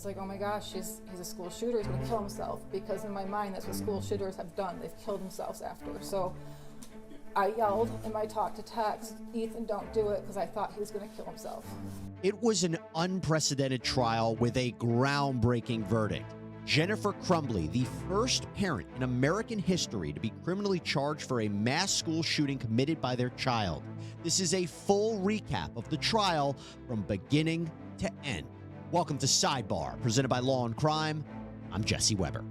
was like, oh my gosh, he's a school shooter, he's gonna kill himself, because in my mind, that's what school shooters have done. They've killed themselves after. So I yelled in my talk to text, Ethan, don't do it, because I thought he was gonna kill himself. It was an unprecedented trial with a groundbreaking verdict. Jennifer Crumbley, the first parent in American history to be criminally charged for a mass school shooting committed by their child. This is a full recap of the trial from beginning to end. Welcome to Sidebar, presented by Law&Crime. I'm Jesse Weber.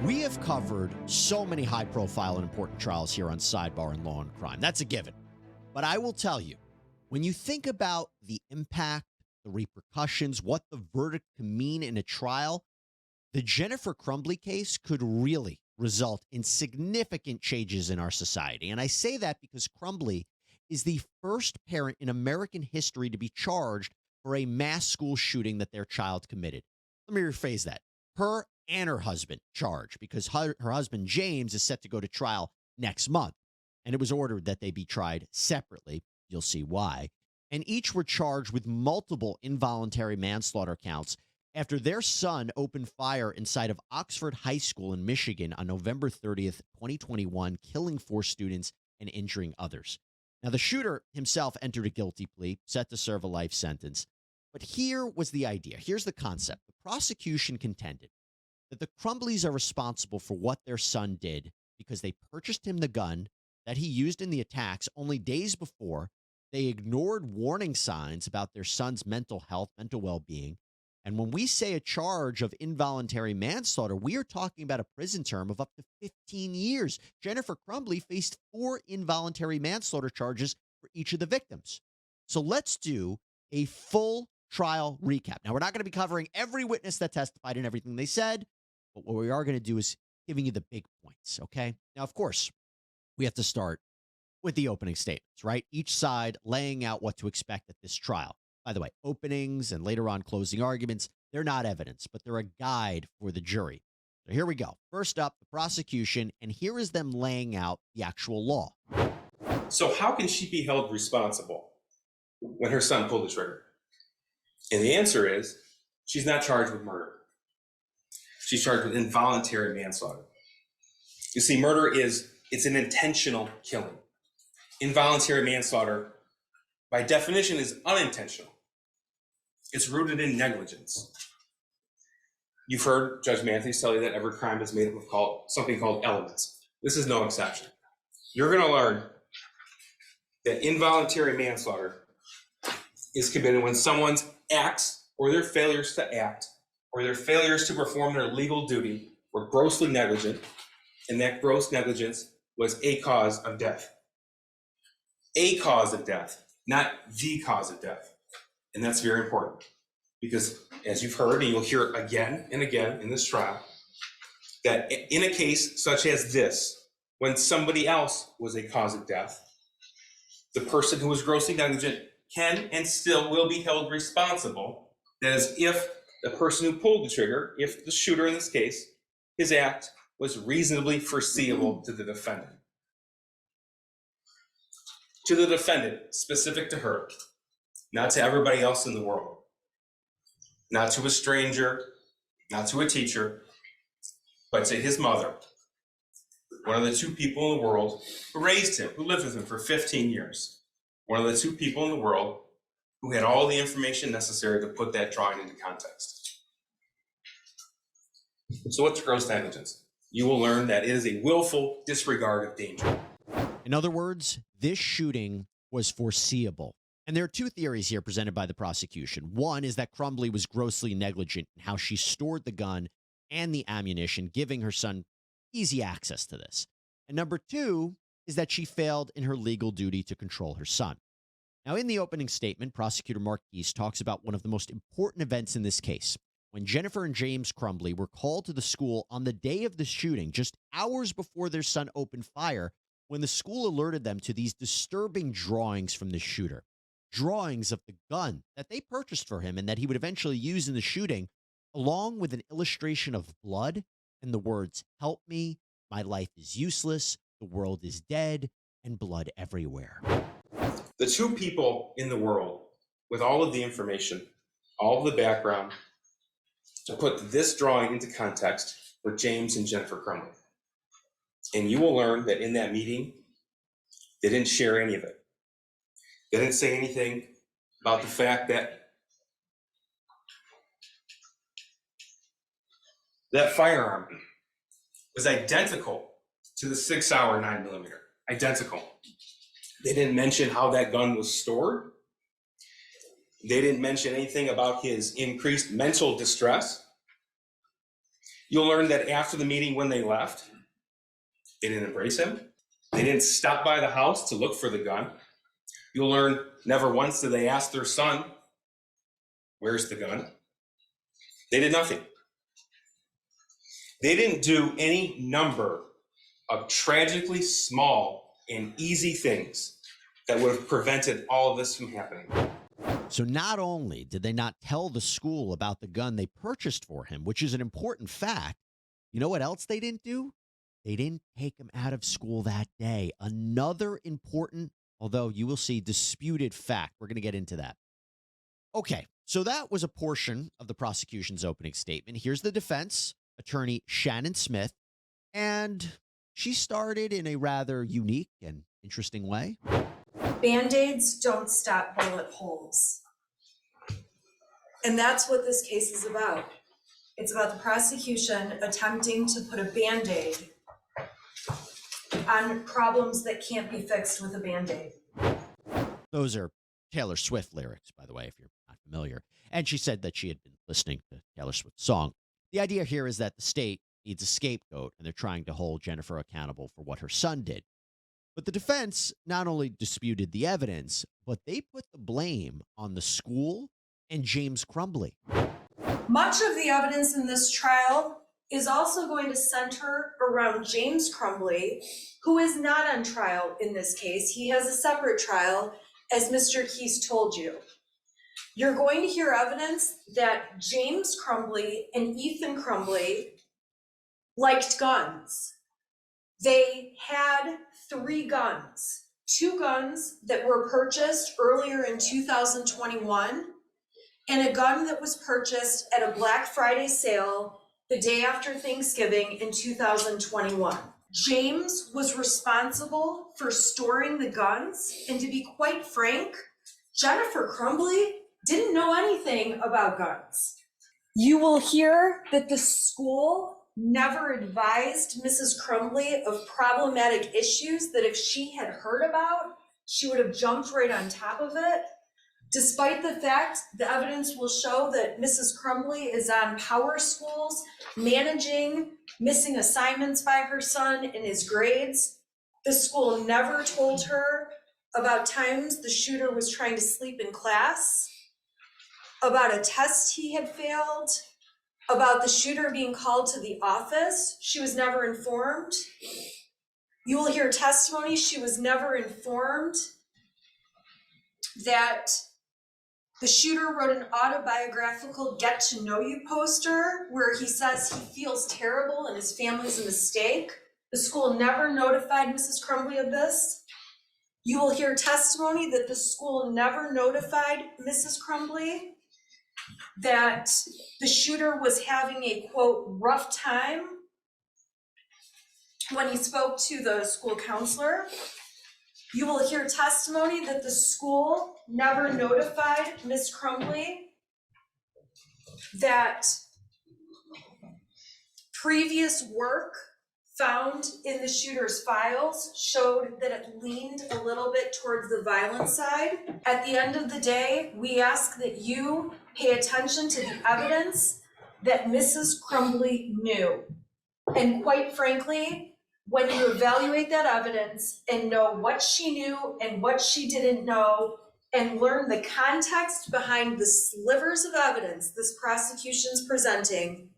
We have covered so many high-profile and important trials here on Sidebar and Law&Crime. That's a given. But I will tell you, when you think about the impact, the repercussions, what the verdict can mean in a trial, the Jennifer Crumbley case could really result in significant changes in our society. And I say that because Crumbley is the first parent in American history to be charged for a mass school shooting that their child committed. Let me rephrase that. Her and her husband charged, because her husband, James, is set to go to trial next month. And it was ordered that they be tried separately. You'll see why. And each were charged with multiple involuntary manslaughter counts after their son opened fire inside of Oxford High School in Michigan on November 30th, 2021, killing 4 students and injuring others. Now, the shooter himself entered a guilty plea, set to serve a life sentence. But here was the idea. Here's the concept. The prosecution contended that the Crumbleys are responsible for what their son did because they purchased him the gun that he used in the attacks only days before. They ignored warning signs about their son's mental health, mental well-being. And when we say a charge of involuntary manslaughter, we are talking about a prison term of up to 15 years. Jennifer Crumbley faced 4 involuntary manslaughter charges for each of the victims. So let's do a full trial recap. Now, we're not going to be covering every witness that testified and everything they said, but what we are going to do is giving you the big points, okay? Now, of course, we have to start with the opening statements, right? Each side laying out what to expect at this trial. By the way, openings and later on closing arguments, they're not evidence, but they're a guide for the jury. So here we go. First up, the prosecution, and here is them laying out the actual law. So how can she be held responsible when her son pulled the trigger? And the answer is, she's not charged with murder. She's charged with involuntary manslaughter. You see, murder it's an intentional killing. Involuntary manslaughter, by definition, is unintentional. It's rooted in negligence. You've heard Judge Matthews tell you that every crime is made up of something called elements. This is no exception. You're going to learn that involuntary manslaughter is committed when someone's acts or their failures to act or their failures to perform their legal duty were grossly negligent, and that gross negligence was a cause of death. A cause of death, not the cause of death. And that's very important because, as you've heard, and you'll hear it again and again in this trial, that in a case such as this, when somebody else was a cause of death, the person who was grossly negligent can and still will be held responsible. That is, if the person who pulled the trigger, if the shooter in this case, his act was reasonably foreseeable to the defendant. To the defendant, specific to her, not to everybody else in the world, not to a stranger, not to a teacher, but to his mother, one of the 2 people in the world who raised him, who lived with him for 15 years, one of the 2 people in the world who had all the information necessary to put that drawing into context. So what's gross negligence? You will learn that it is a willful disregard of danger. In other words, this shooting was foreseeable. And there are 2 theories here presented by the prosecution. One is that Crumbley was grossly negligent in how she stored the gun and the ammunition, giving her son easy access to this. And number 2 is that she failed in her legal duty to control her son. Now, in the opening statement, Prosecutor Marquise talks about one of the most important events in this case, when Jennifer and James Crumbley were called to the school on the day of the shooting, just hours before their son opened fire, when the school alerted them to these disturbing drawings from the shooter. Drawings of the gun that they purchased for him and that he would eventually use in the shooting, along with an illustration of blood and the words, "Help me, my life is useless, the world is dead, and blood everywhere." The 2 people in the world with all of the information all of the background to put this drawing into context with James and Jennifer Crumbley. And you will learn that in that meeting, they didn't share any of it. They didn't say anything about the fact that that firearm was identical to the 6-hour 9mm, identical. They didn't mention how that gun was stored. They didn't mention anything about his increased mental distress. You'll learn that after the meeting, when they left, they didn't embrace him. They didn't stop by the house to look for the gun. You'll learn never once did they ask their son, where's the gun? They did nothing. They didn't do any number of tragically small and easy things that would have prevented all of this from happening. So not only did they not tell the school about the gun they purchased for him, which is an important fact, you know what else they didn't do? They didn't take him out of school that day. Another important, although you will see, disputed fact. We're going to get into that. Okay, so that was a portion of the prosecution's opening statement. Here's the defense attorney, Shannon Smith, and she started in a rather unique and interesting way. Band-Aids don't stop bullet holes. And that's what this case is about. It's about the prosecution attempting to put a Band-Aid on problems that can't be fixed with a Band-Aid. Those are Taylor Swift lyrics, by the way, if you're not familiar. And she said that she had been listening to Taylor Swift's song. The idea here is that the state needs a scapegoat, and they're trying to hold Jennifer accountable for what her son did. But the defense not only disputed the evidence, but they put the blame on the school and James Crumbley. Much of the evidence in this trial is also going to center around James Crumbley, who is not on trial in this case. He has a separate trial, as Mr. Keese told you. You're going to hear evidence that James Crumbley and Ethan Crumbley liked guns. They had 3 guns, 2 guns that were purchased earlier in 2021, and a gun that was purchased at a Black Friday sale the day after Thanksgiving in 2021. James was responsible for storing the guns, and to be quite frank, Jennifer Crumbley didn't know anything about guns. You will hear that the school never advised Mrs. Crumbley of problematic issues that if she had heard about, she would have jumped right on top of it. Despite the fact, the evidence will show that Mrs. Crumbley is on power schools, managing missing assignments by her son in his grades. The school never told her about times the shooter was trying to sleep in class, about a test he had failed, about the shooter being called to the office. She was never informed. You will hear testimony. She was never informed that the shooter wrote an autobiographical get to know you poster where he says he feels terrible and his family's a mistake. The school never notified Mrs. Crumbley of this. You will hear testimony that the school never notified Mrs. Crumbley that the shooter was having a, quote, rough time when he spoke to the school counselor. You will hear testimony that the school never notified Ms. Crumbley that previous work found in the shooter's files showed that it leaned a little bit towards the violent side. At the end of the day, we ask that you pay attention to the evidence that Mrs. Crumbley knew. And quite frankly, when you evaluate that evidence and know what she knew and what she didn't know, and learn the context behind the slivers of evidence this prosecution's presenting,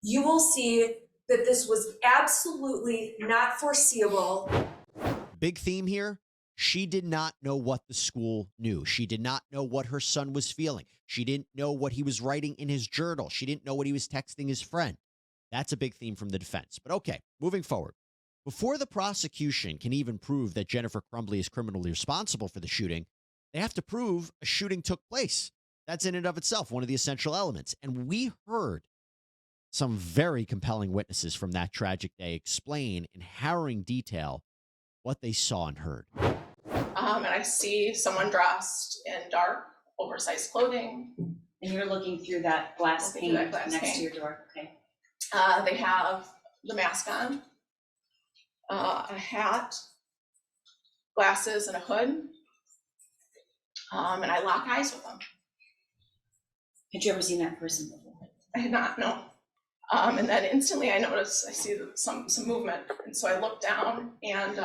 you will see that this was absolutely not foreseeable. Big theme here. She did not know what the school knew. She did not know what her son was feeling. She didn't know what he was writing in his journal. She didn't know what he was texting his friend. That's a big theme from the defense. But okay, moving forward. Before the prosecution can even prove that Jennifer Crumbley is criminally responsible for the shooting, they have to prove a shooting took place. That's in and of itself one of the essential elements. And we heard some very compelling witnesses from that tragic day explain in harrowing detail what they saw and heard. And I see someone dressed in dark, oversized clothing. And you're looking through that glass Looking through pane that glass next to pane. your door, okay? They have the mask on, a hat, glasses, and a hood. And I lock eyes with them. Had you ever seen that person before? I had not, no. And then instantly I notice, I see some movement. And so I look down and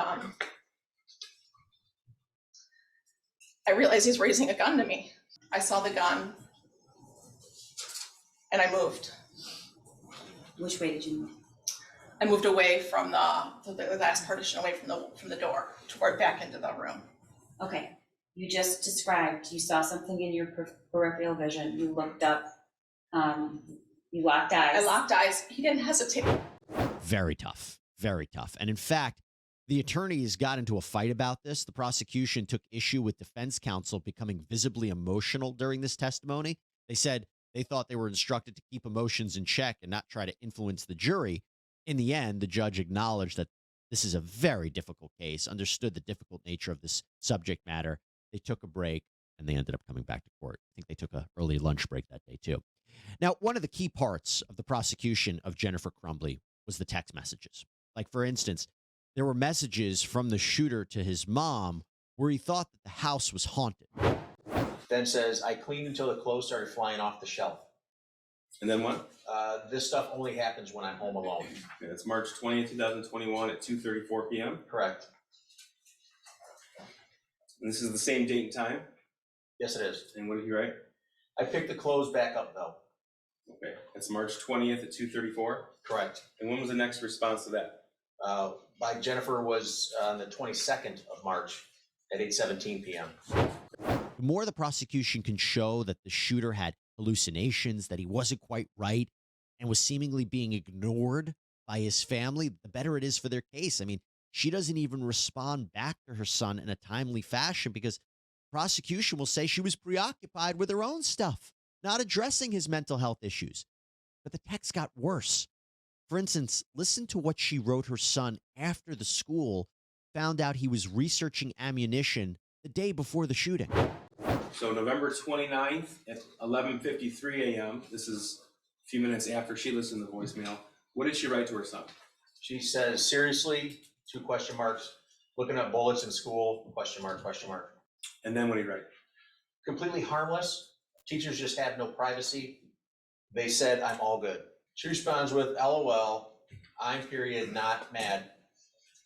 I realize he's raising a gun to me. I saw the gun and I moved. Which way did you move? I moved away from the glass partition, away from the door, toward back into the room. Okay, you just described, you saw something in your peripheral vision, you looked up, you locked eyes. I locked eyes. He didn't hesitate. Very tough. Very tough. And in fact, the attorneys got into a fight about this. The prosecution took issue with defense counsel becoming visibly emotional during this testimony. They said they thought they were instructed to keep emotions in check and not try to influence the jury. In the end, the judge acknowledged that this is a very difficult case, understood the difficult nature of this subject matter. They took a break, and they ended up coming back to court. I think they took an early lunch break that day, too. Now, one of the key parts of the prosecution of Jennifer Crumbley was the text messages. Like, for instance, there were messages from the shooter to his mom where he thought that the house was haunted. Then says, I cleaned until the clothes started flying off the shelf. And then what? This stuff only happens when I'm home alone. Okay, it's March 20th, 2021 at 2:34 p.m. Correct. And this is the same date and time. Yes, it is. And what did you write? I picked the clothes back up though. Okay, it's March 20th at 2:34. Correct. And when was the next response to that? By Jennifer was on the 22nd of March at 8:17 p.m. The more the prosecution can show that the shooter had hallucinations, that he wasn't quite right, and was seemingly being ignored by his family, the better it is for their case. I mean, she doesn't even respond back to her son in a timely fashion because prosecution will say she was preoccupied with her own stuff, not addressing his mental health issues. But the text got worse. For instance, listen to what she wrote her son after the school found out he was researching ammunition the day before the shooting. So November 29th at 11:53 a.m. This is a few minutes after she listened to the voicemail. What did she write to her son? She says, seriously, 2 question marks, looking up bullets in school, question mark, question mark. And then what did he write? Completely harmless. Teachers just have no privacy. They said, I'm all good. She responds with, LOL, I'm period, not mad.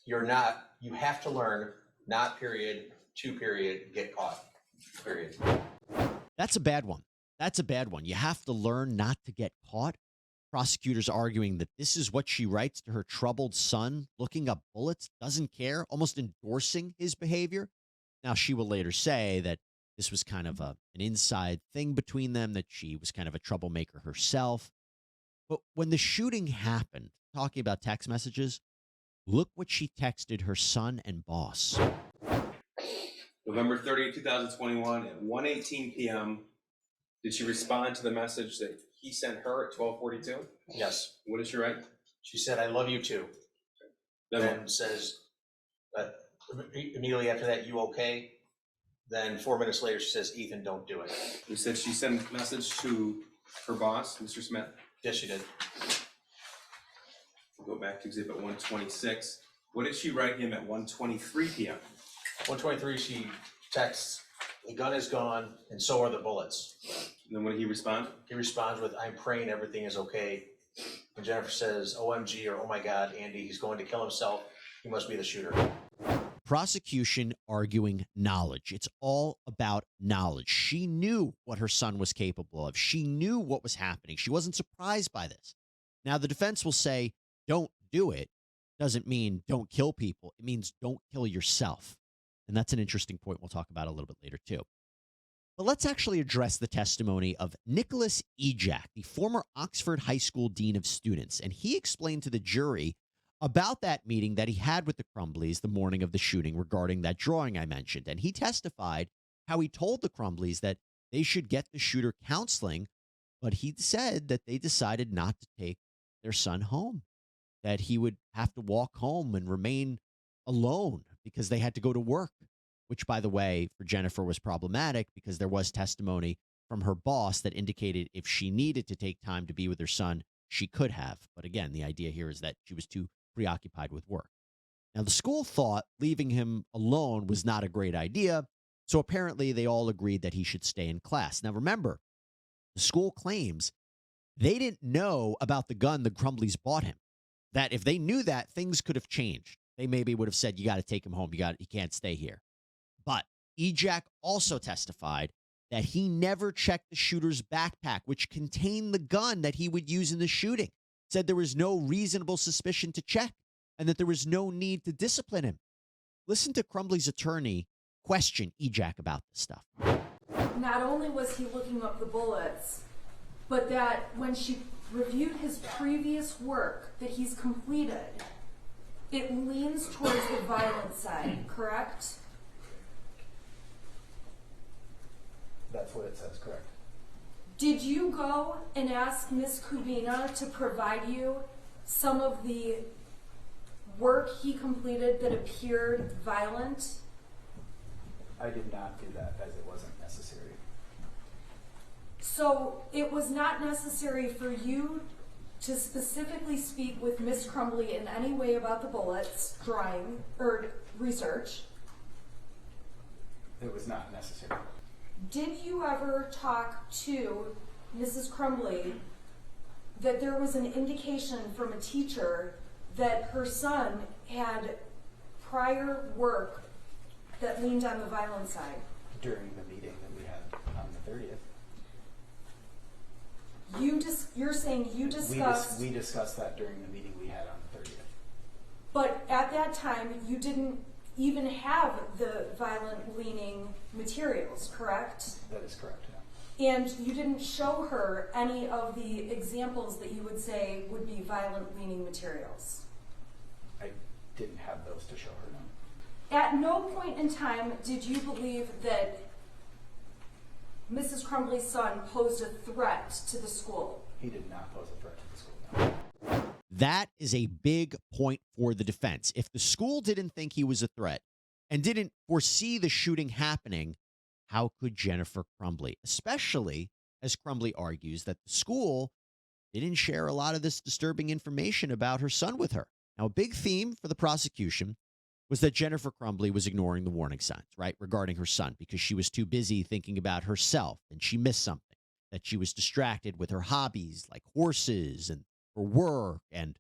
You're not, you have to learn, not period, 2 period, get caught, period. That's a bad one. That's a bad one. You have to learn not to get caught. Prosecutors arguing that this is what she writes to her troubled son, looking up bullets, doesn't care, almost endorsing his behavior. Now, she will later say that this was kind of an inside thing between them, that she was kind of a troublemaker herself. But when the shooting happened, talking about text messages, look what she texted her son and boss. November 30th, 2021 at 1:18 p.m. Did she respond to the message that he sent her at 12:42? Yes. What did she write? She said, I love you too. Then says, immediately after that, you okay? Then 4 minutes later, she says, Ethan, don't do it. You said she sent a message to her boss, Mr. Smith. Yes, she did. We'll go back to exhibit 126. What did she write him at 1:23 p.m.? 123, she texts, the gun is gone and so are the bullets. And then what did he respond? He responds with, I'm praying everything is okay. And Jennifer says, OMG, or oh my God, Andy, he's going to kill himself. He must be the shooter. Prosecution arguing knowledge. It's all about knowledge. She knew what her son was capable of. She knew what was happening. She wasn't surprised by this. Now, the defense will say, don't do it. Doesn't mean don't kill people. It means don't kill yourself. And that's an interesting point we'll talk about a little bit later, too. But let's actually address the testimony of Nicholas Ejak, the former Oxford High School Dean of Students. And he explained to the jury about that meeting that he had with the Crumbleys the morning of the shooting regarding that drawing I mentioned. And he testified how he told the Crumbleys that they should get the shooter counseling. But he said that they decided not to take their son home, that he would have to walk home and remain alone because they had to go to work, which, by the way, for Jennifer was problematic because there was testimony from her boss that indicated if she needed to take time to be with her son, she could have. But again, the idea here is that she was too preoccupied with work. Now, the school thought leaving him alone was not a great idea, so apparently they all agreed that he should stay in class. Now, remember, the school claims they didn't know about the gun the Crumbleys bought him, that if they knew that, things could have changed. They maybe would have said, you got to take him home. He can't stay here. But Ejac also testified that he never checked the shooter's backpack, which contained the gun that he would use in the shooting. Said there was no reasonable suspicion to check and that there was no need to discipline him. Listen to Crumbley's attorney question Ejac about this stuff. Not only was he looking up the bullets, but that when she reviewed his previous work that he's completed, it leans towards the violent side, correct? That's what it says, correct. Did you go and ask Ms. Kubina to provide you some of the work he completed that appeared violent? I did not do that as it wasn't necessary. So it was not necessary for you to specifically speak with Ms. Crumbley in any way about the bullets, drawing, or research. It was not necessary. Did you ever talk to Mrs. Crumbley that there was an indication from a teacher that her son had prior work that leaned on the violent side? During the meeting that we had on the 30th. You're saying you discussed... We discussed that during the meeting we had on the 30th. But at that time, you didn't even have the violent leaning materials, correct? That is correct, yeah. And you didn't show her any of the examples that you would say would be violent leaning materials? I didn't have those to show her, no. At no point in time did you believe that Mrs. Crumbley's son posed a threat to the school? He did not pose a threat to the school, no. That is a big point for the defense. If the school didn't think he was a threat and didn't foresee the shooting happening, how could Jennifer Crumbley? Especially as Crumbley argues that the school didn't share a lot of this disturbing information about her son with her. Now, a big theme for the prosecution was that Jennifer Crumbley was ignoring the warning signs, right, regarding her son because she was too busy thinking about herself and she missed something, that she was distracted with her hobbies like horses and her work and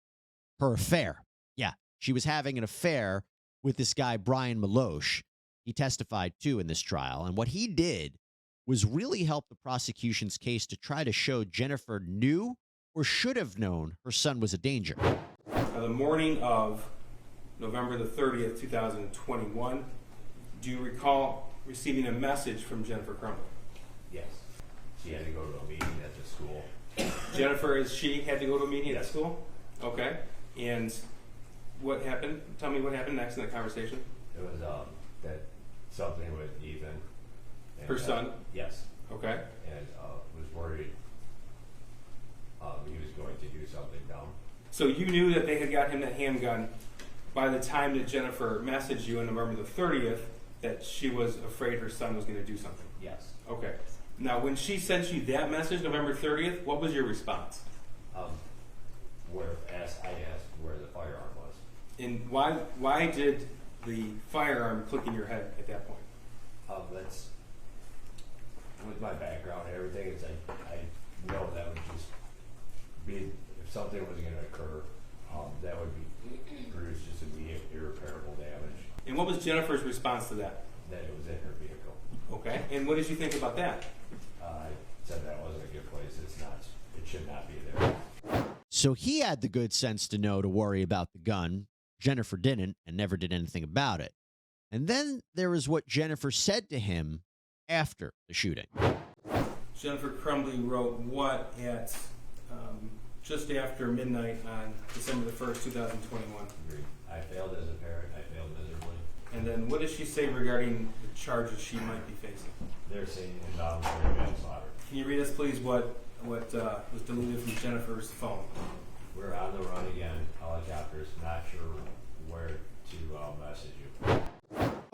her affair. Yeah, she was having an affair with this guy, Brian Milosh. He testified, too, in this trial. And what he did was really help the prosecution's case to try to show Jennifer knew or should have known her son was a danger. The morning of November the 30th, 2021, do you recall receiving a message from Jennifer Crumbley? Yes. She had to go to a meeting at the school. Jennifer, she had to go to a meeting at school? Okay. And what happened? Tell me what happened next in the conversation. It was that something with Ethan. And, Her son? Yes. Okay. And was worried he was going to do something dumb. So you knew that they had got him that handgun by the time that Jennifer messaged you on November the 30th that she was afraid her son was going to do something? Yes. Okay. Now, when she sent you that message, November 30th, what was your response? I asked where the firearm was. And why did the firearm click in your head at that point? That's with my background and everything. It's like I know that would just be if something was going to occur, that would be produce just immediate irreparable damage. And what was Jennifer's response to that? That it was in her vehicle. Okay. And what did you think about that? I said that wasn't a good place. It's not. It should not be there. So he had the good sense to know to worry about the gun. Jennifer didn't and never did anything about it. And then there is what Jennifer said to him after the shooting. Jennifer Crumbley wrote what at just after midnight on December the 1st, 2021. Agreed. I failed as a parent. I failed miserably. And then what does she say regarding the charges she might be facing? they're saying involuntary manslaughter. Can you read us, please, what was deleted from Jennifer's phone? We're on the run again, helicopters, not sure where to message you.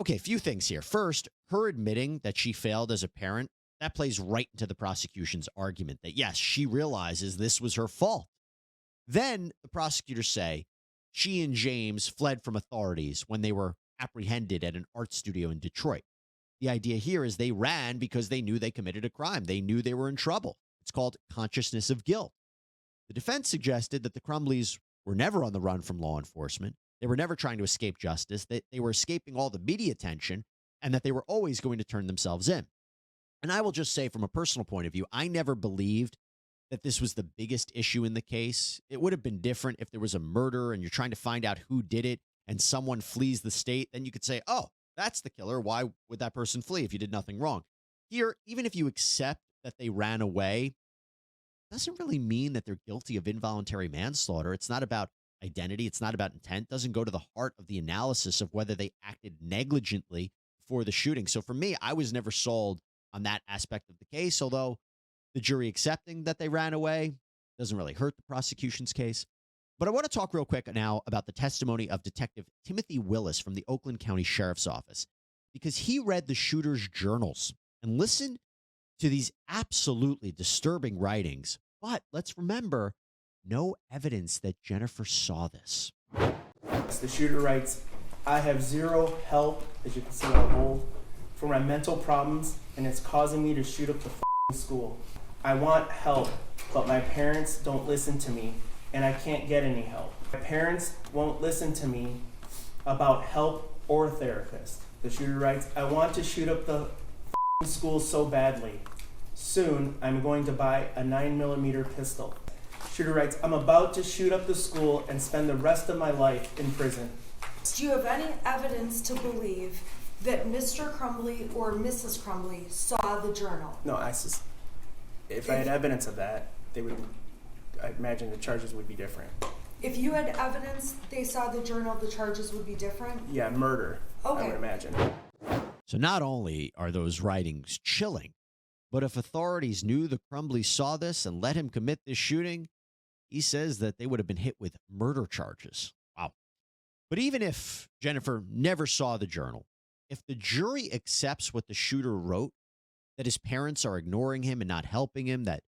Okay, a few things here. First, her admitting that she failed as a parent, that plays right into the prosecution's argument that, yes, she realizes this was her fault. Then the prosecutors say she and James fled from authorities when they were apprehended at an art studio in Detroit. The idea here is they ran because they knew they committed a crime. They knew they were in trouble. It's called consciousness of guilt. The defense suggested that the Crumbleys were never on the run from law enforcement. They were never trying to escape justice, that they were escaping all the media attention, and that they were always going to turn themselves in. And I will just say, from a personal point of view, I never believed that this was the biggest issue in the case. It would have been different if there was a murder and you're trying to find out who did it and someone flees the state. Then you could say, oh, that's the killer. Why would that person flee if you did nothing wrong? Here, even if you accept that they ran away, doesn't really mean that they're guilty of involuntary manslaughter. It's not about identity. It's not about intent. It doesn't go to the heart of the analysis of whether they acted negligently before the shooting. So for me, I was never sold on that aspect of the case, although the jury accepting that they ran away doesn't really hurt the prosecution's case. But I want to talk real quick now about the testimony of Detective Timothy Willis from the Oakland County Sheriff's Office, because he read the shooter's journals and listened to these absolutely disturbing writings. But let's remember, no evidence that Jennifer saw this. The shooter writes, I have zero help, as you can see on bold, for my mental problems, and it's causing me to shoot up the school. I want help, but my parents don't listen to me, and I can't get any help. My parents won't listen to me about help or therapist. The shooter writes, I want to shoot up the school so badly. Soon, I'm going to buy a 9mm pistol. Shooter writes, I'm about to shoot up the school and spend the rest of my life in prison. Do you have any evidence to believe that Mr. Crumbley or Mrs. Crumbley saw the journal? No, if I had evidence of that, I imagine the charges would be different. If you had evidence they saw the journal, the charges would be different? Yeah, murder, Okay. I would imagine. So not only are those writings chilling, but if authorities knew the Crumbleys saw this and let him commit this shooting, he says that they would have been hit with murder charges. Wow. But even if Jennifer never saw the journal, if the jury accepts what the shooter wrote, that his parents are ignoring him and not helping him, that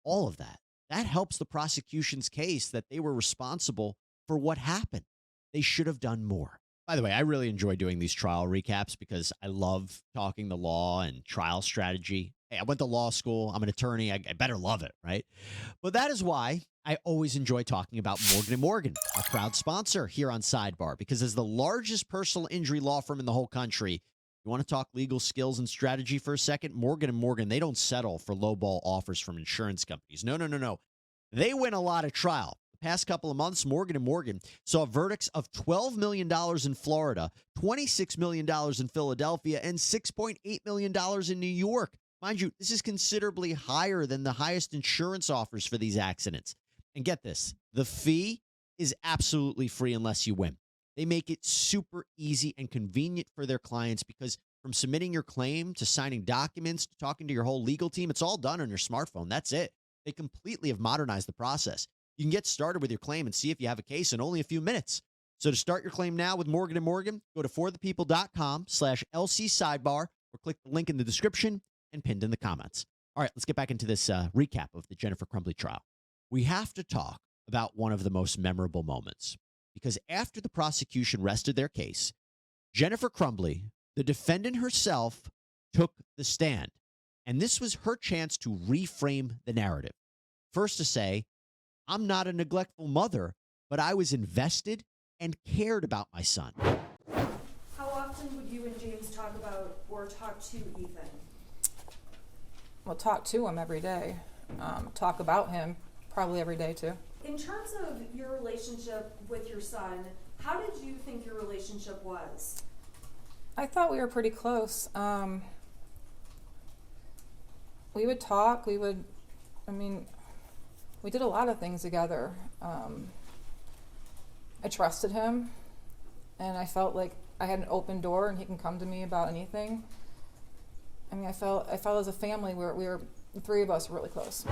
all of that helps the prosecution's case that they were responsible for what happened. They should have done more. By the way, I really enjoy doing these trial recaps because I love talking the law and trial strategy. Hey, I went to law school. I'm an attorney. I better love it, right? But that is why I always enjoy talking about Morgan & Morgan, our proud sponsor here on Sidebar, because as the largest personal injury law firm in the whole country, you want to talk legal skills and strategy for a second? Morgan & Morgan, they don't settle for lowball offers from insurance companies. No. They win a lot of trial. The past couple of months, Morgan & Morgan saw verdicts of $12 million in Florida, $26 million in Philadelphia, and $6.8 million in New York. Mind you, this is considerably higher than the highest insurance offers for these accidents. And get this, the fee is absolutely free unless you win. They make it super easy and convenient for their clients because from submitting your claim to signing documents to talking to your whole legal team, it's all done on your smartphone. That's it. They completely have modernized the process. You can get started with your claim and see if you have a case in only a few minutes. So to start your claim now with Morgan & Morgan, go to forthepeople.com/LC Sidebar or click the link in the description and pinned in the comments. All right, let's get back into this recap of the Jennifer Crumbley trial. We have to talk about one of the most memorable moments because after the prosecution rested their case, Jennifer Crumbley, the defendant herself, took the stand. And this was her chance to reframe the narrative. First to say, I'm not a neglectful mother, but I was invested and cared about my son. How often would you and James talk about or talk to Ethan? Well, talk to him every day. Talk about him probably every day too. In terms of your relationship with your son, how did you think your relationship was? I thought we were pretty close. We would talk, we did a lot of things together. I trusted him, and I felt like I had an open door and he can come to me about anything. I mean, I felt as a family the three of us were really close.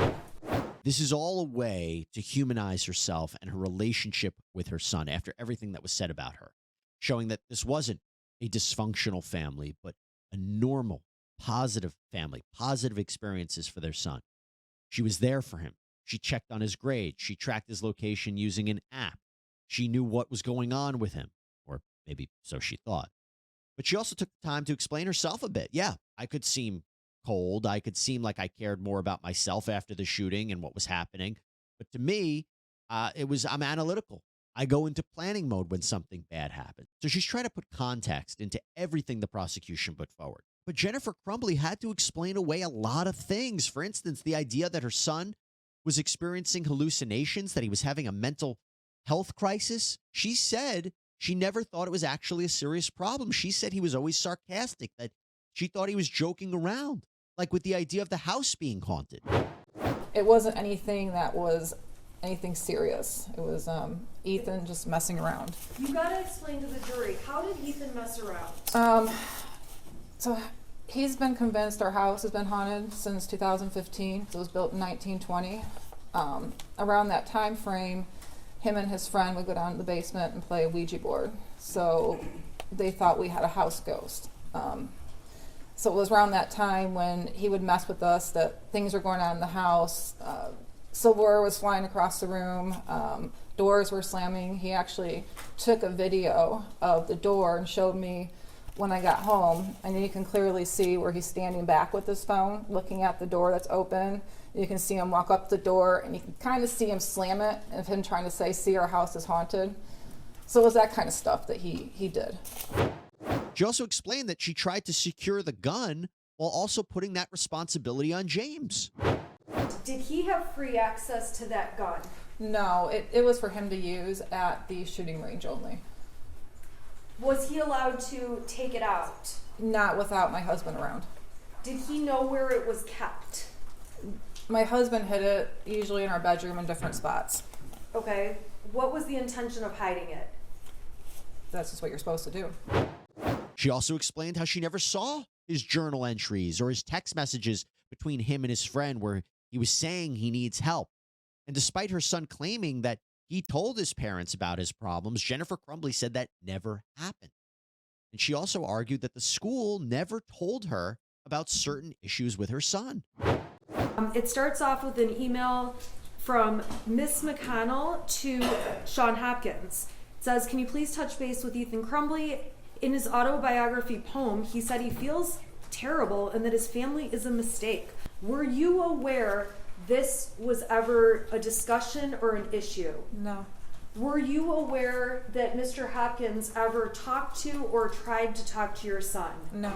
This is all a way to humanize herself and her relationship with her son after everything that was said about her, showing that this wasn't a dysfunctional family, but a normal, positive family, positive experiences for their son. She was there for him. She checked on his grades. She tracked his location using an app. She knew what was going on with him, or maybe so she thought. But she also took the time to explain herself a bit. Yeah, I could seem cold. I could seem like I cared more about myself after the shooting and what was happening. But to me, I'm analytical. I go into planning mode when something bad happens. So she's trying to put context into everything the prosecution put forward. But Jennifer Crumbley had to explain away a lot of things. For instance, the idea that her son was experiencing hallucinations, that he was having a mental health crisis. She said she never thought it was actually a serious problem. She said he was always sarcastic, that she thought he was joking around, like with the idea of the house being haunted. It wasn't anything that was anything serious. It was Ethan just messing around. You gotta explain to the jury, how did Ethan mess around? So he's been convinced our house has been haunted since 2015. So it was built in 1920. Around that time frame, him and his friend would go down to the basement and play a Ouija board. So they thought we had a house ghost. So it was around that time when he would mess with us that things were going on in the house. Silverware was flying across the room. Doors were slamming. He actually took a video of the door and showed me when I got home. And you can clearly see where he's standing back with his phone, looking at the door that's open. You can see him walk up the door, and you can kind of see him slam it, of him trying to say, "See, our house is haunted." So it was that kind of stuff that he did. She also explained that she tried to secure the gun while also putting that responsibility on James. Did he have free access to that gun? No, it was for him to use at the shooting range only. Was he allowed to take it out? Not without my husband around. Did he know where it was kept? My husband hid it usually in our bedroom in different spots. Okay. What was the intention of hiding it? That's just what you're supposed to do. She also explained how she never saw his journal entries or his text messages between him and his friend where he was saying he needs help. And despite her son claiming that he told his parents about his problems, Jennifer Crumbley said that never happened. And she also argued that the school never told her about certain issues with her son. It starts off with an email from Miss McConnell to Sean Hopkins. It says, "Can you please touch base with Ethan Crumbley? In his autobiography poem, he said he feels terrible and that his family is a mistake. Were you aware this was ever a discussion or an issue?" No. Were you aware that Mr. Hopkins ever talked to or tried to talk to your son? No.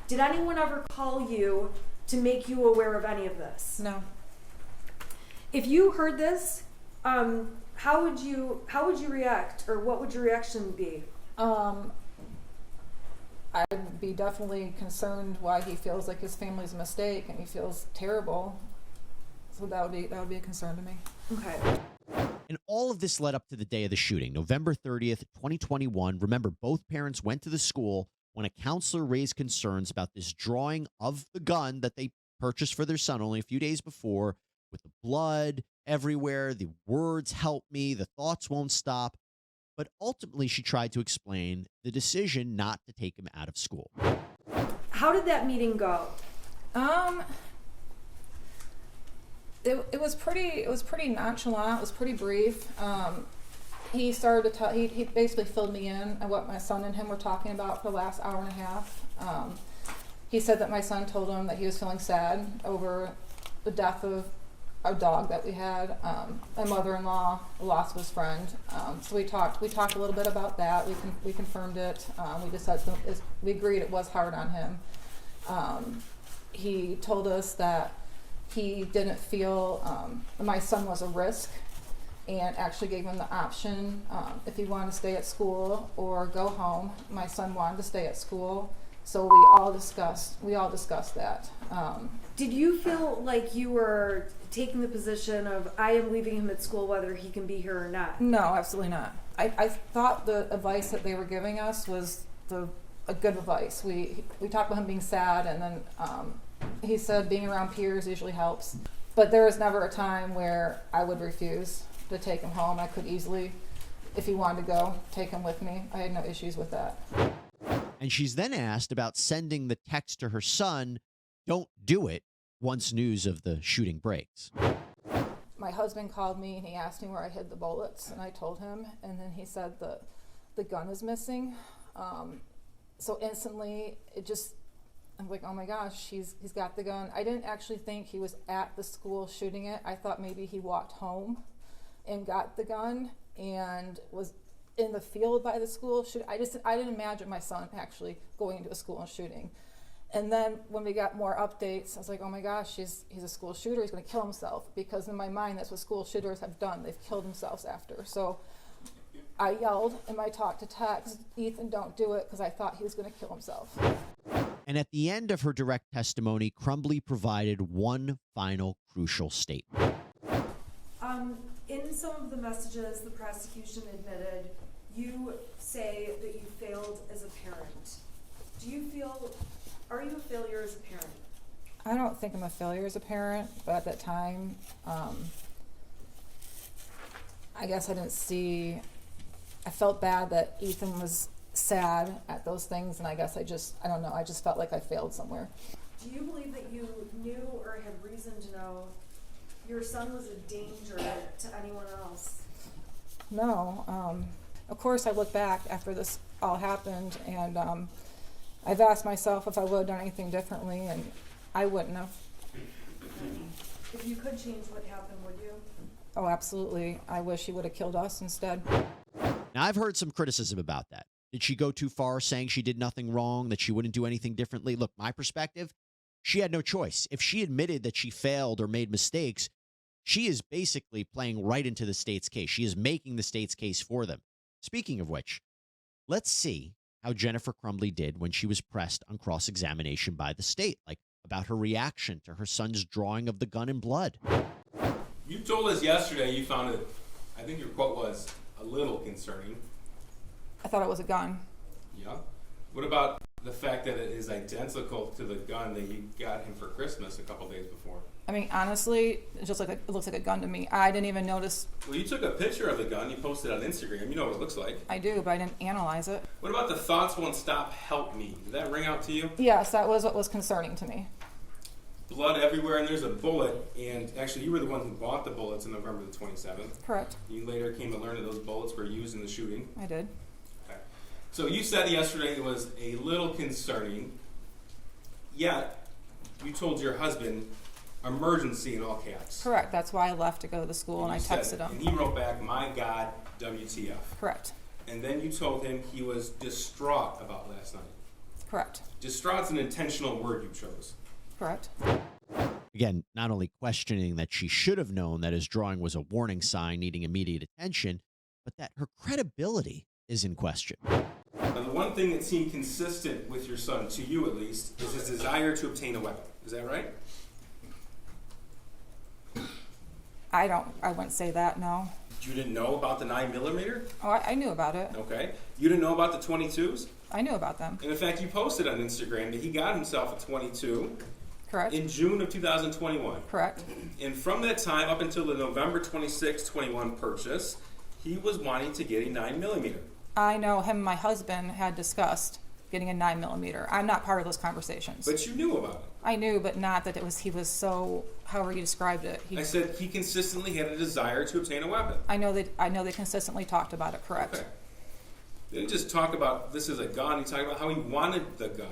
Did anyone ever call you to make you aware of any of this? No. If you heard this, how would you react, or what would your reaction be? I'd be definitely concerned why he feels like his family's a mistake and he feels terrible. So that would be a concern to me. Okay. And all of this led up to the day of the shooting, November 30th, 2021. Remember, both parents went to the school when a counselor raised concerns about this drawing of the gun that they purchased for their son only a few days before, with the blood everywhere, the words "help me," the thoughts won't stop. But ultimately, she tried to explain the decision not to take him out of school. How did that meeting go? It was pretty nonchalant. It was pretty brief. He started to tell. He basically filled me in on what my son and him were talking about for the last hour and a half. He said that my son told him that he was feeling sad over the death of a dog that we had. My mother-in-law lost his friend. So we talked a little bit about that. We confirmed it. We just said we agreed it was hard on him. He told us that he didn't feel my son was a risk, and actually gave him the option if he wanted to stay at school or go home. My son wanted to stay at school, so we all discussed that. Did you feel like you were taking the position of, I am leaving him at school whether he can be here or not? No, absolutely not. I thought the advice that they were giving us was the a good advice. We talked about him being sad, and then he said being around peers usually helps. But there was never a time where I would refuse to take him home. I could easily, if he wanted to go, take him with me. I had no issues with that. And she's then asked about sending the text to her son, "Don't do it," once news of the shooting breaks. My husband called me and he asked me where I hid the bullets, and I told him, and then he said the gun is missing. So instantly, I'm like, oh my gosh, he's got the gun. I didn't actually think he was at the school shooting it. I thought maybe he walked home and got the gun and was in the field by the school. I didn't imagine my son actually going into a school and shooting. And then when we got more updates, I was like, oh my gosh, he's a school shooter. He's going to kill himself, because in my mind, that's what school shooters have done. They've killed themselves after. So I yelled in my talk to text, "Ethan, don't do it," because I thought he was going to kill himself. And at the end of her direct testimony, Crumbley provided one final crucial statement. In some of the messages the prosecution admitted, you say that you failed as a parent. Are you a failure as a parent? I don't think I'm a failure as a parent, but at that time, I guess I felt bad that Ethan was sad at those things, and I guess I don't know, I just felt like I failed somewhere. Do you believe that you knew or had reason to know your son was a danger to anyone else? No. Of course, I look back after this all happened, and I've asked myself if I would have done anything differently, and I wouldn't have. If you could change what happened, would you? Oh, absolutely. I wish he would have killed us instead. Now, I've heard some criticism about that. Did she go too far saying she did nothing wrong, that she wouldn't do anything differently? Look, my perspective, she had no choice. If she admitted that she failed or made mistakes, she is basically playing right into the state's case. She is making the state's case for them. Speaking of which, let's see how Jennifer Crumbley did when she was pressed on cross-examination by the state, like about her reaction to her son's drawing of the gun in blood. You told us yesterday you found it, I think your quote was, a little concerning. I thought it was a gun. Yeah. What about the fact that it is identical to the gun that you got him for Christmas a couple days before? I mean, honestly, it looks like a gun to me. I didn't even notice. Well, you took a picture of the gun, you posted it on Instagram, you know what it looks like. I do, but I didn't analyze it. What about the "thoughts won't stop, help me"? Did that ring out to you? Yes, that was what was concerning to me. Blood everywhere, and there's a bullet, and actually you were the one who bought the bullets on November the 27th. Correct. You later came to learn that those bullets were used in the shooting. I did. Okay. So you said yesterday it was a little concerning, yet you told your husband emergency in all caps. Correct. That's why I left to go to the school, and I texted him. And he wrote back, "My God, WTF." Correct. And then you told him he was distraught about last night. Correct. Distraught's an intentional word you chose. Correct. Again, not only questioning that she should have known that his drawing was a warning sign needing immediate attention, but that her credibility is in question. Now, the one thing that seemed consistent with your son, to you at least, is his desire to obtain a weapon. Is that right? I wouldn't say that, no. You didn't know about the 9mm? Oh, I knew about it. Okay. You didn't know about the 22s? I knew about them. And in fact, you posted on Instagram that he got himself a 22 Correct. in June of 2021. Correct. And from that time up until the November 26, 21 purchase, he was wanting to get a 9mm. I know him and my husband had discussed getting a 9mm. I'm not part of those conversations. But you knew about it. I knew, but not that he was so, however you described it. I said he consistently had a desire to obtain a weapon. I know they consistently talked about it, correct. Okay. They didn't just talk about this is a gun, he talked about how he wanted the gun.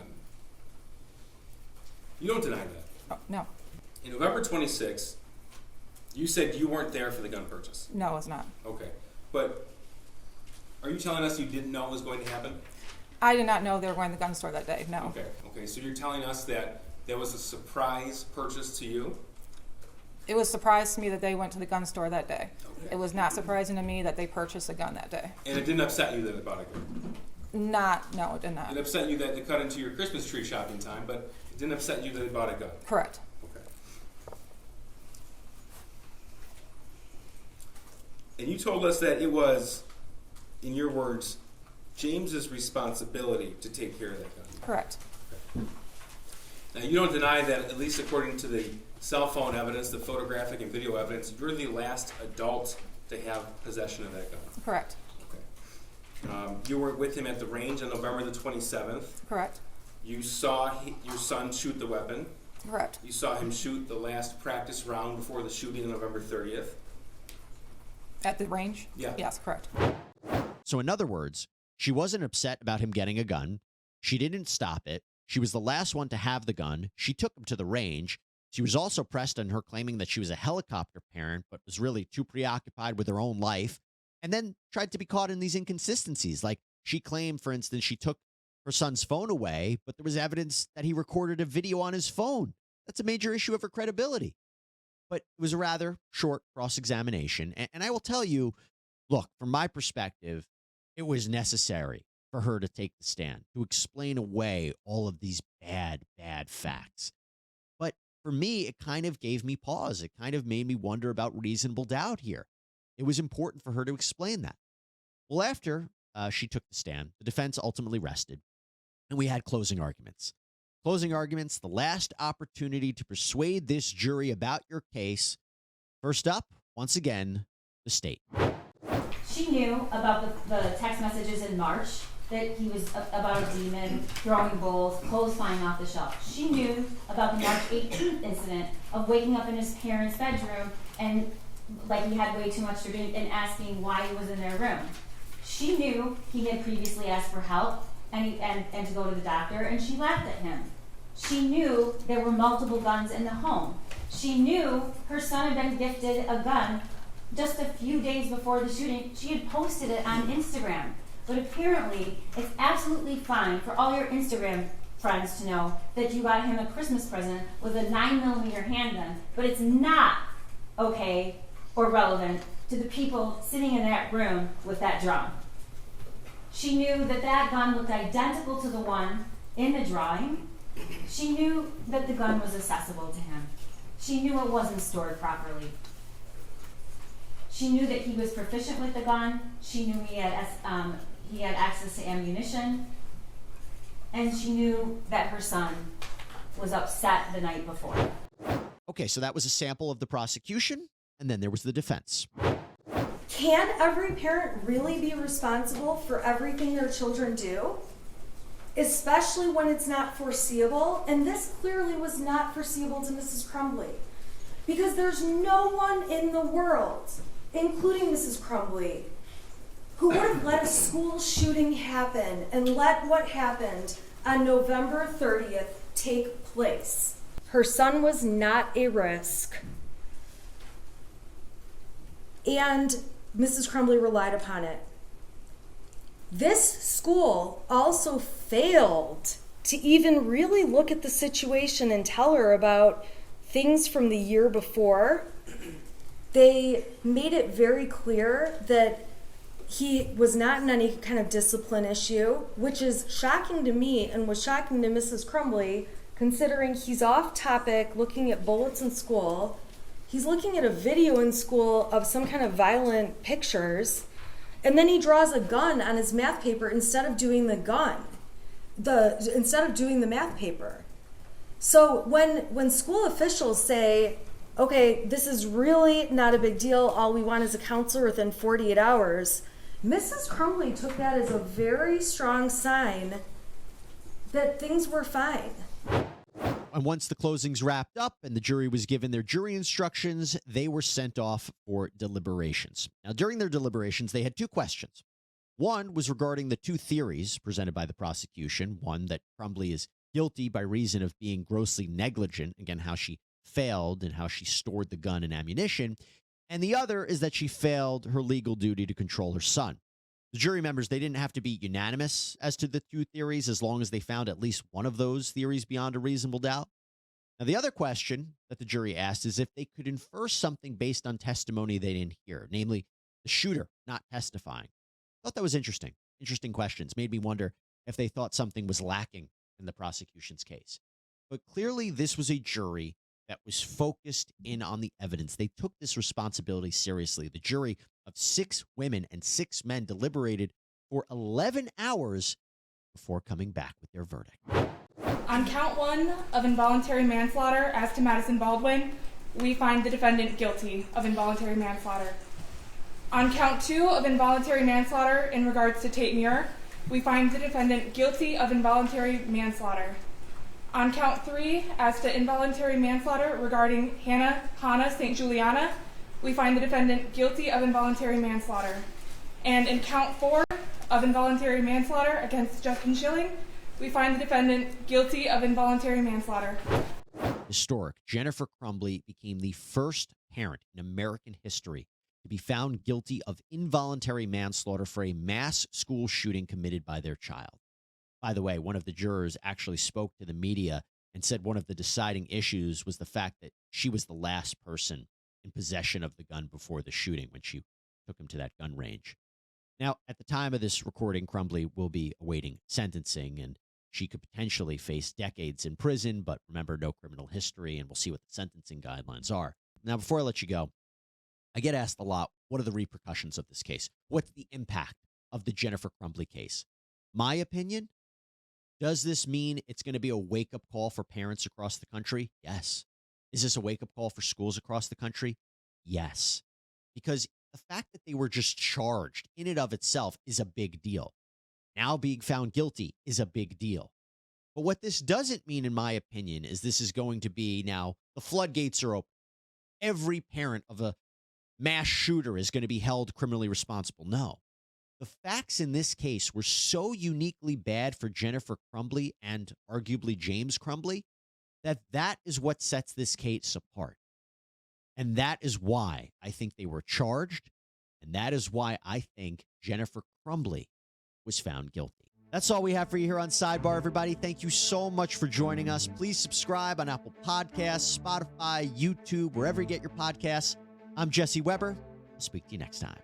You don't deny that. Oh, no. In November 26th, you said you weren't there for the gun purchase. No, it was not. Okay. But are you telling us you didn't know it was going to happen? I did not know they were going to the gun store that day, no. Okay. So you're telling us that there was a surprise purchase to you? It was a surprise to me that they went to the gun store that day. Okay. It was not surprising to me that they purchased a gun that day. And it didn't upset you that they bought a gun? No, it did not. It upset you that they cut into your Christmas tree shopping time, but it didn't upset you that they bought a gun? Correct. Okay. And you told us that it was, in your words, James's responsibility to take care of that gun. Correct. Now, you don't deny that, at least according to the cell phone evidence, the photographic and video evidence, you're the last adult to have possession of that gun. Correct. Okay. You were with him at the range on November the 27th. Correct. You saw your son shoot the weapon. Correct. You saw him shoot the last practice round before the shooting on November 30th. At the range? Yeah. Yes, correct. So in other words, she wasn't upset about him getting a gun. She didn't stop it. She was the last one to have the gun. She took him to the range. She was also pressed on her claiming that she was a helicopter parent, but was really too preoccupied with her own life, and then tried to be caught in these inconsistencies. Like she claimed, for instance, she took her son's phone away, but there was evidence that he recorded a video on his phone. That's a major issue of her credibility. But it was a rather short cross-examination. And I will tell you, look, from my perspective, it was necessary for her to take the stand, to explain away all of these bad facts. But for me, it kind of gave me pause. It kind of made me wonder about reasonable doubt here. It was important for her to explain that. Well, after she took the stand, the defense ultimately rested, and we had closing arguments. Closing arguments, the last opportunity to persuade this jury about your case. First up, once again, the state. She knew about the text messages in March that he was about a demon, throwing bowls, clothes flying off the shelf. She knew about the March 18th incident of waking up in his parents' bedroom and like he had way too much to drink and asking why he was in their room. She knew he had previously asked for help and to go to the doctor, and she laughed at him. She knew there were multiple guns in the home. She knew her son had been gifted a gun just a few days before the shooting. She had posted it on Instagram. But apparently, it's absolutely fine for all your Instagram friends to know that you got him a Christmas present with a 9mm handgun, but it's not okay or relevant to the people sitting in that room with that drum. She knew that that gun looked identical to the one in the drawing. She knew that the gun was accessible to him. She knew it wasn't stored properly. She knew that he was proficient with the gun. She knew he had access to ammunition. And she knew that her son was upset the night before. Okay, so that was a sample of the prosecution, and then there was the defense. Can every parent really be responsible for everything their children do? Especially when it's not foreseeable, and this clearly was not foreseeable to Mrs. Crumbley. Because there's no one in the world, including Mrs. Crumbley, who would have let a school shooting happen and let what happened on November 30th take place. Her son was not a risk, and Mrs. Crumbley relied upon it. This school also failed to even really look at the situation and tell her about things from the year before. They made it very clear that he was not in any kind of discipline issue, which is shocking to me and was shocking to Mrs. Crumbley, considering he's off topic looking at bullets in school. He's looking at a video in school of some kind of violent pictures, and then he draws a gun on his math paper instead of doing the math paper. So when school officials say, okay, this is really not a big deal, all we want is a counselor within 48 hours, Mrs. Crumbley took that as a very strong sign that things were fine. And once the closings wrapped up and the jury was given their jury instructions, they were sent off for deliberations. Now, during their deliberations, they had two questions. One was regarding the two theories presented by the prosecution. One, that Crumbley is guilty by reason of being grossly negligent, again, how she failed and how she stored the gun and ammunition. And the other is that she failed her legal duty to control her son. The jury members, they didn't have to be unanimous as to the two theories as long as they found at least one of those theories beyond a reasonable doubt. Now, the other question that the jury asked is if they could infer something based on testimony they didn't hear, namely the shooter not testifying. I thought that was interesting. Interesting questions. Made me wonder if they thought something was lacking in the prosecution's case. But clearly, this was a jury that was focused in on the evidence. They took this responsibility seriously. The jury of 6 women and 6 men deliberated for 11 hours before coming back with their verdict. On count 1 of involuntary manslaughter as to Madison Baldwin, we find the defendant guilty of involuntary manslaughter. On count 2 of involuntary manslaughter in regards to Tate Muir, we find the defendant guilty of involuntary manslaughter. On count 3, as to involuntary manslaughter regarding Hannah St. Juliana, we find the defendant guilty of involuntary manslaughter. And in count 4 of involuntary manslaughter against Justin Schilling, we find the defendant guilty of involuntary manslaughter. Historic, Jennifer Crumbley became the first parent in American history to be found guilty of involuntary manslaughter for a mass school shooting committed by their child. By the way, one of the jurors actually spoke to the media and said one of the deciding issues was the fact that she was the last person in possession of the gun before the shooting when she took him to that gun range. Now, at the time of this recording, Crumbley will be awaiting sentencing, and she could potentially face decades in prison, but remember, no criminal history, and we'll see what the sentencing guidelines are. Now, before I let you go, I get asked a lot, what are the repercussions of this case? What's the impact of the Jennifer Crumbley case? My opinion, does this mean it's going to be a wake-up call for parents across the country? Yes. Is this a wake-up call for schools across the country? Yes. Because the fact that they were just charged in and of itself is a big deal. Now being found guilty is a big deal. But what this doesn't mean, in my opinion, is this is going to be now the floodgates are open. Every parent of a mass shooter is going to be held criminally responsible. No. The facts in this case were so uniquely bad for Jennifer Crumbley and arguably James Crumbley that is what sets this case apart. And that is why I think they were charged, and that is why I think Jennifer Crumbley was found guilty. That's all we have for you here on Sidebar, everybody. Thank you so much for joining us. Please subscribe on Apple Podcasts, Spotify, YouTube, wherever you get your podcasts. I'm Jesse Weber. I'll speak to you next time.